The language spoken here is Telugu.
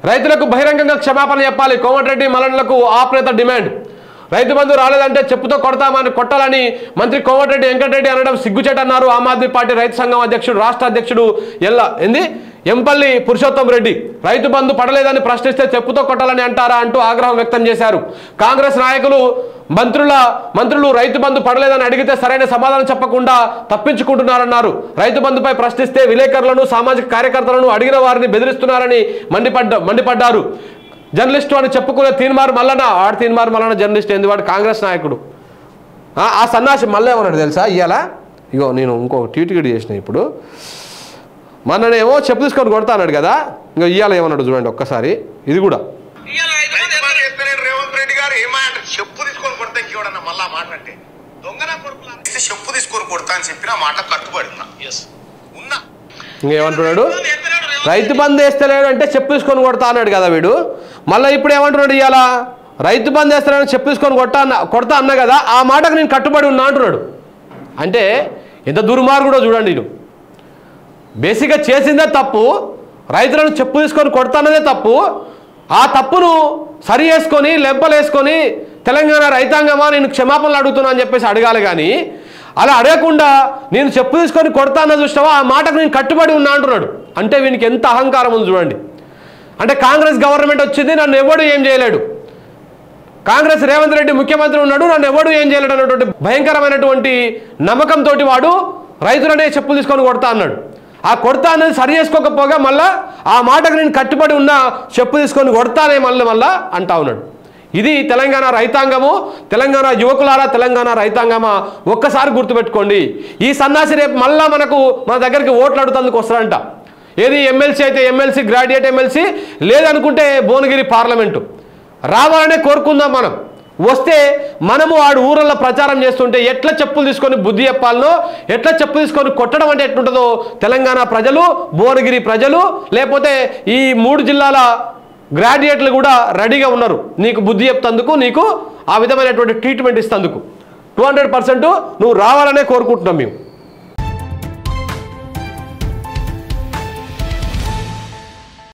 రైతులకు బహిరంగంగా క్షమాపణ చెప్పాలి. కోమటిరెడ్డి మల్లన్నలకు ఆప్ నేత డిమాండ్. రైతు బంధు రాలేదంటే చెప్పుతో కొట్టాలని మంత్రి కోమటిరెడ్డి వెంకటరెడ్డి అనడం సిగ్గుచేట అన్నారు ఆమ్ ఆద్మీ పార్టీ రైతు సంఘం అధ్యక్షుడు రాష్ట్ర అధ్యక్షుడు ఎంపల్లి పురుషోత్తం రెడ్డి. రైతు బంధు పడలేదని ప్రశ్నిస్తే చెప్పుతో కొట్టాలని అంటారా అంటూ ఆగ్రహం వ్యక్తం చేశారు. కాంగ్రెస్ నాయకులు మంత్రులు రైతు బంధు పడలేదని అడిగితే సరైన సమాధానం చెప్పకుండా తప్పించుకుంటున్నారన్నారు. రైతు బంధుపై ప్రశ్నిస్తే విలేకరులను సామాజిక కార్యకర్తలను అడిగిన వారిని బెదిరిస్తున్నారని మండిపడ్డారు. జర్నలిస్టు అని చెప్పుకునే తీన్మార్ మల్లన్న జర్నలిస్ట్ ఏంది, వాడు కాంగ్రెస్ నాయకుడు. ఆ సన్నాసి మళ్ళీ ఏమన్నాడు తెలుసా ఇవాళ? ఇగో నేను ఇంకో ట్వీట్ చేసిన ఇప్పుడు. మొన్ననేమో చెప్పు తీసుకొని కొడతా అన్నాడు కదా, ఇంకో ఇవాళ ఏమన్నాడు చూడండి ఒక్కసారి. ఇది కూడా రేవంత్ రెడ్డి గారు ఏమంటారు, చెప్పు తీసుకొని కొడతా ఇంకేవడన్నా మళ్ళా మాట్లాడితే దొంగన కొడుకులా చెప్పు తీసుకొని కొడతా అని చెప్పిన మాట కట్టుబడి ఉన్నా. ఇంకేమంటున్నాడు, రైతు బంధు వేస్తలేడు అంటే చెప్పు తీసుకొని కొడతా అన్నాడు కదా వీడు. మళ్ళీ ఇప్పుడు ఏమంటున్నాడు ఇవాళ, రైతు బంధు వేస్తలేడు చెప్పు తీసుకొని కొడతా అన్నా కదా, ఆ మాటకు నేను కట్టుబడి ఉన్నా అంటున్నాడు. అంటే ఎంత దుర్మార్గుడో చూడండి. నేను బేసిక్గా చేసిందే తప్పు, రైతులను చెప్పు తీసుకొని కొడతానదే తప్పు. ఆ తప్పును సరి చేసుకొని లెంపలేసుకొని తెలంగాణ రైతాంగమా నేను క్షమాపణలు అడుగుతున్నా అని చెప్పేసి అడగాలి. కానీ అలా అడగకుండా నేను చెప్పు తీసుకొని కొడతానో చూసినావా, ఆ మాటకు నేను కట్టుబడి ఉన్నా అంటున్నాడు. అంటే వీనికి ఎంత అహంకారం ఉంది చూడండి. అంటే కాంగ్రెస్ గవర్నమెంట్ వచ్చింది, నన్ను ఎవడు ఏం చేయలేడు, కాంగ్రెస్ రేవంత్ రెడ్డి ముఖ్యమంత్రి ఉన్నాడు, నన్ను ఎవడు ఏం చేయలేడు అన్నటువంటి భయంకరమైనటువంటి నమ్మకంతో వాడు రైతులనే చెప్పులు తీసుకొని కొడతా అన్నాడు. ఆ కొడతా అనేది సరి చేసుకోకపోగా మళ్ళా ఆ మాటకు నేను కట్టుబడి ఉన్నా చెప్పు తీసుకొని కొడతానే మళ్ళా అంటా ఉన్నాడు. ఇది తెలంగాణ రైతాంగము, తెలంగాణ యువకులారా, తెలంగాణ రైతాంగమా, ఒక్కసారి గుర్తుపెట్టుకోండి. ఈ సన్నాసి రేపు మళ్ళా మన దగ్గరికి ఓట్లు అడుగుతందుకు వస్తారంట. ఏది ఎమ్మెల్సీ అయితే ఎమ్మెల్సీ, గ్రాడ్యుయేట్ ఎమ్మెల్సీ, లేదనుకుంటే భువనగిరి పార్లమెంటు రావాలనే కోరుకుందాం. మనం వస్తే మనము వాడు ఊరల్లో ప్రచారం చేస్తుంటే ఎట్లా చెప్పులు తీసుకొని బుద్ధి చెప్పాలనో, ఎట్లా చెప్పు తీసుకొని కొట్టడం అంటే ఎట్లుంటుందో తెలంగాణ ప్రజలు, భువనగిరి ప్రజలు, లేకపోతే ఈ 3 జిల్లాల గ్రాడ్యుయేట్లు కూడా రెడీగా ఉన్నారు నీకు బుద్ధి చెప్తందుకు, నీకు ఆ విధమైనటువంటి ట్రీట్మెంట్ ఇస్తందుకు. 200% నువ్వు రావాలనే కోరుకుంటున్నాం మేము.